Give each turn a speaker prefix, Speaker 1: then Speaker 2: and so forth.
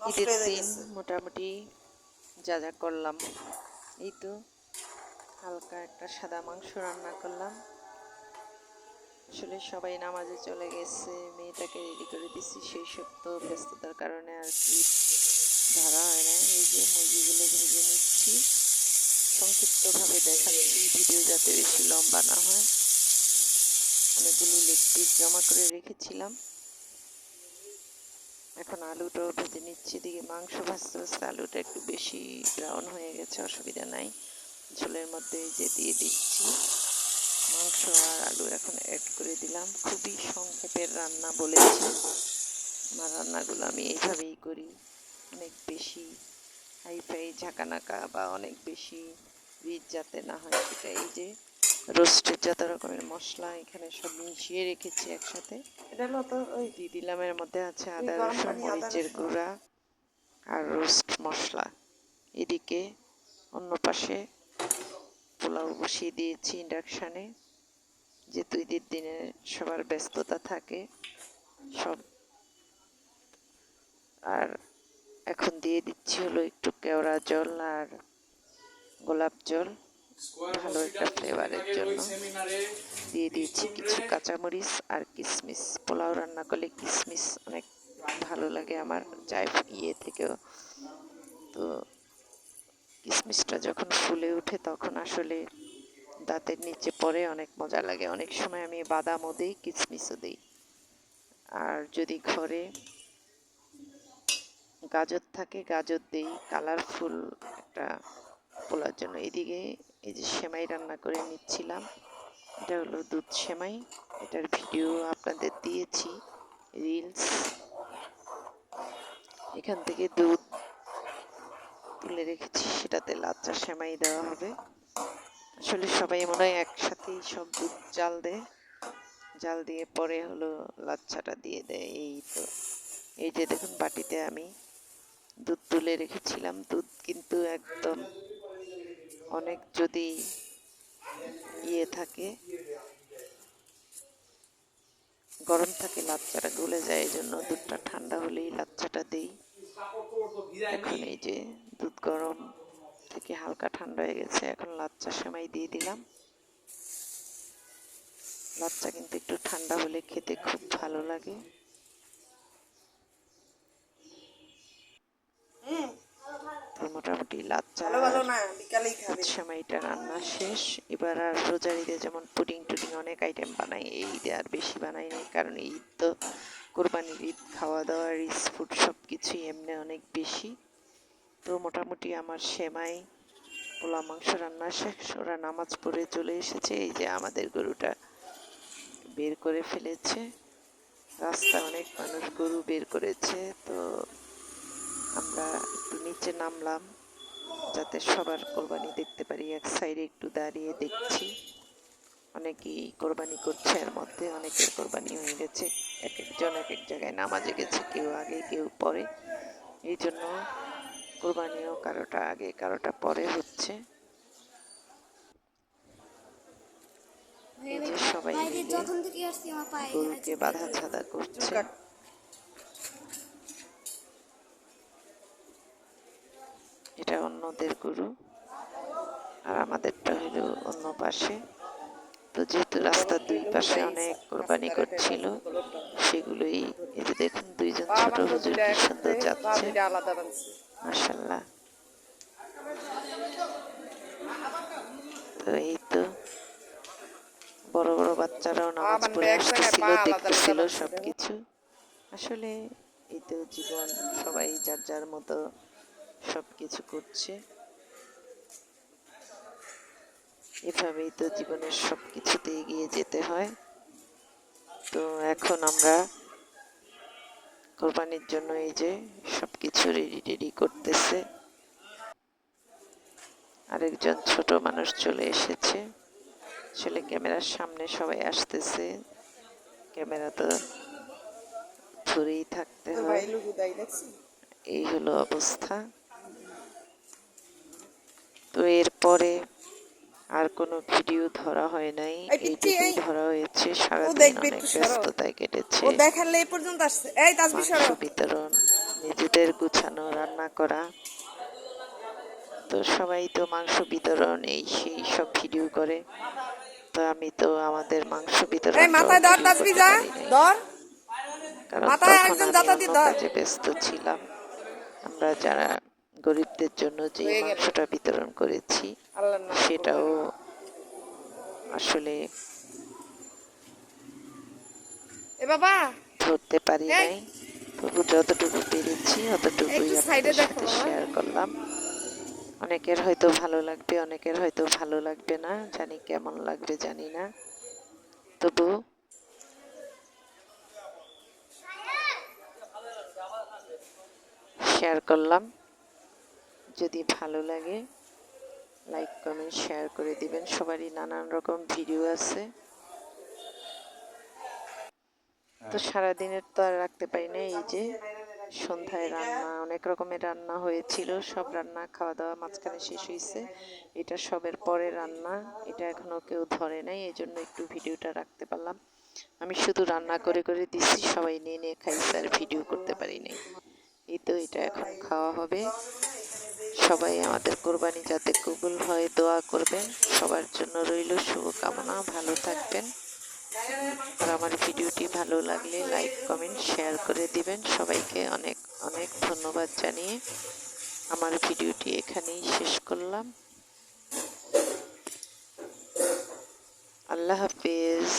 Speaker 1: ঈদের দিন মোটামুটি যা যা করলাম, এই তো হালকা একটা সাদা মাংস রান্না করলাম। আসলে সবাই নামাজে চলে গেছে, মেয়েটাকে রেডি করে দিচ্ছি, সেই সব তো ব্যস্ততার কারণে আর কি ধরা হয় না। এই যে মুরগিগুলো ভেজে নিচ্ছি, সংক্ষিপ্তভাবে দেখাচ্ছি ভিডিও যাতে বেশি লম্বা না হয়। অনেকগুলো লেগ পিস জমা করে রেখেছিলাম, এখন আলুটাও ভেজে নিচ্ছি। দিকে মাংস ভাজতে ভাজতে আলুটা একটু বেশি ব্রাউন হয়ে গেছে, অসুবিধা নাই। ঝোলের মধ্যে এই যে দিয়ে দিচ্ছি মাংস আর আলু, এখন অ্যাড করে দিলাম। খুবই সংক্ষেপের রান্না বলেছি, আমার রান্নাগুলো আমি এইভাবেই করি, অনেক বেশি হাইফাই ঝাঁকানাকা বা অনেক বেশি রিচ যাতে না হয় সেটা। এই যে রোস্টের যত রকমের মশলা এখানে সব মিশিয়ে রেখেছি একসাথে, এটা তো ওই দিয়ে দিলাম। এর মধ্যে আছে আদা রসুন মরিচের গুঁড়া আর রোস্ট মশলা। এদিকে অন্য পাশে পোলাও বসিয়ে দিয়েছি ইন্ডাকশানে, যেহেতু ঈদের দিনে সবার ব্যস্ততা থাকে সব। আর এখন দিয়ে দিচ্ছি হলো একটু কেওড়া জল আর গোলাপ জল, ভালো একটা ফ্লেভারের জন্য। দিয়ে দিয়েছি কিছু কাঁচামরিচ আর কিশমিশ। পোলাও রান্না করলে কিশমিশ অনেক ভালো লাগে আমার, ইয়ে থেকেও। তো কিশমিশটা যখন ফুলে ওঠে তখন আসলে দাঁতের নিচে পড়ে, অনেক মজা লাগে। অনেক সময় আমি বাদামও দিই, কিশমিশও দিই। আর যদি ঘরে গাজর থাকে গাজর দিই, কালারফুল একটা পোলার জন্য। এদিকে এই যে সেমাই রান্না করে নিচ্ছিলাম, এটা হলো দুধ সেমাই, এটার ভিডিও আপনাদের দিয়েছি রিলস। এখান থেকে দুধ তুলে রেখেছি, সেটাতে লাচ্চা সেমাই দেওয়া হবে। আসলে সবাই মনে হয় একসাথেই সব দুধ জাল দেয়, জাল দিয়ে পরে হলো লাচ্চাটা দিয়ে দেয়। এই তো এই যে দেখুন বাটিতে আমি দুধ তুলে রেখেছিলাম। দুধ কিন্তু একদম অনেক যদি ইয়ে থাকে, গরম থাকে লাচ্চাটা গলে যায়, এই জন্য দুধটা ঠান্ডা হলেই লাচ্চাটা দিই। এখন এই যে দুধ গরম থেকে হালকা ঠান্ডা হয়ে গেছে, এখন লাচ্চা সেমাই দিয়ে দিলাম। লাচ্চা কিন্তু একটু ঠান্ডা হলে খেতে খুব ভালো লাগে। তো মোটামুটি লাচ্চা দুধ সেমাইটা রান্না শেষ। এবার আর রোজার ঈদে যেমন পুডিং টুডিং অনেক আইটেম বানাই, এই ঈদে আর বেশি বানাই নাই, কারণ ঈদ তো কোরবানির ঈদ, খাওয়া দাওয়া রিচ ফুড সব কিছুই এমনি অনেক বেশি। তো মোটামুটি আমার সেমাই পোলা মাংস রান্না শেষ, ওরা নামাজ পড়ে চলে এসেছে। এই যে আমাদের গরুটা বের করে ফেলেছে, রাস্তায় অনেক মানুষ গরু বের করেছে, তো আমরা একটু নিচে নামলাম যাতে সবার কোরবানি দেখতে পারি। এক সাইডে একটু দাঁড়িয়ে দেখছি, অনেকেই কোরবানি করছে, এর মধ্যে অনেকের কোরবানি হয়ে গেছে। এক একজন এক এক জায়গায় নামাজে গেছে, কেউ আগে কেউ পরে, এই জন্য কোরবানিও কারোটা আগে কারোটা পরে হচ্ছে। এই যে সবাই মিলে গরুকে বাধা ছাদা করছে। এটা অন্যদের গরু আর আমাদেরটা হলো অন্য পাশে। তো যেহেতু রাস্তার দুই পাশে অনেক কোরবানি করছিল, সেগুলোই এই যে দেখুন দুইজন ছোট হুজুর কি সুন্দর যাচ্ছে, মাশাআল্লাহ। তো এই তো বড় বড় বাচ্চারাও নামাজ পড়ে আসতেছিল, দেখতেছিল সবকিছু। আসলে এই তো জীবন, সবাই যার যার মতো সবকিছু করছে, এভাবেই তো জীবনের সব কিছুতে এগিয়ে যেতে হয়। তো এখন আমরা কোরবানির জন্য এই যে সব কিছু রেডি করতেছে। আরেকজন ছোট মানুষ চলে এসেছে, আসলে ক্যামেরার সামনে সবাই আসতেছে, ক্যামেরা তো ধরেই থাকতে হয়, এই হলো অবস্থা। তো এরপরে আর কোনো ভিডিও ধরা হয় নাই,
Speaker 2: এই পিচ্চি,
Speaker 1: এইটুকুই
Speaker 2: এই
Speaker 1: ধরা হয়েছে।
Speaker 2: ও
Speaker 1: সারাদিন
Speaker 2: দেখবে
Speaker 1: অনেক
Speaker 2: একটু সরো।
Speaker 1: ব্যস্ততায়
Speaker 2: ও
Speaker 1: কেটেছে।
Speaker 2: দেখালে এই পর্যন্ত আসছে। এই তাসবি
Speaker 1: মাংস
Speaker 2: সরো।
Speaker 1: বিতরণ, নিজেদের গুছানো, রান্না করা। তো সবাই তো মাংস বিতরণ এই সেই সব ভিডিও করে, তো আমি তো আমাদের মাংস
Speaker 2: এই
Speaker 1: বিতরণটাও
Speaker 2: মাথায় ধর
Speaker 1: ভিডিও
Speaker 2: তাসবি
Speaker 1: করতে
Speaker 2: যা
Speaker 1: পারি নাই,
Speaker 2: ধর।
Speaker 1: কারণ
Speaker 2: মাথায়
Speaker 1: তখন
Speaker 2: একজন
Speaker 1: আমি
Speaker 2: জাতা
Speaker 1: অন্য
Speaker 2: দিয়ে ধর।
Speaker 1: কাজে ব্যস্ত ছিলাম। আমরা যারা গরিবদের জন্য যে
Speaker 2: হয়ে গেল।
Speaker 1: মাংসটা বিতরণ করেছি
Speaker 2: আল্লাহর নামে
Speaker 1: সেটাও
Speaker 2: কুরবানি।
Speaker 1: আসলে
Speaker 2: এ বাবা,
Speaker 1: ধরতে পারি
Speaker 2: এই
Speaker 1: নাই। তবু যতটুকু পেরেছি অতটুকুই
Speaker 2: একটু সাইডে
Speaker 1: আপনাদের
Speaker 2: দেখো
Speaker 1: সাথে
Speaker 2: বাবা।
Speaker 1: শেয়ার করলাম। অনেকের হয়তো ভালো লাগবে, অনেকের হয়তো ভালো লাগবে না, জানি কেমন লাগবে জানি না, তবু শেয়ার করলাম। যদি ভালো লাগে লাইক কমেন্ট শেয়ার করে দিবেন। সবারই নানান রকম ভিডিও আছে, তো সারাদিনের তো আর রাখতে পারি না। এই যে সন্ধ্যায় রান্না, অনেক রকমের রান্না হয়েছিল, সব রান্না খাওয়া দাওয়া মাঝখানে শেষ হয়েছে। এটা সবের পরে রান্না, এটা এখনো কেউ ধরে নাই, এই জন্য একটু ভিডিওটা রাখতে পারলাম। আমি শুধু রান্না করে করে দিচ্ছি, সবাই নিয়ে নিয়ে খাইছে, আর ভিডিও করতে পারি নাই। এই তো এটা এখন খাওয়া হবে। সবাই আমাদের কোরবানি যাতে কবুল হয় দোয়া করবেন, সবার জন্য রইল শুভকামনা। ভালো থাকবেন, আর আমার ভিডিওটি ভালো লাগলে লাইক কমেন্ট শেয়ার করে দিবেন। সবাইকে অনেক অনেক ধন্যবাদ জানিয়ে আমার ভিডিওটি এখানেই শেষ করলাম। আল্লাহ হাফেজ।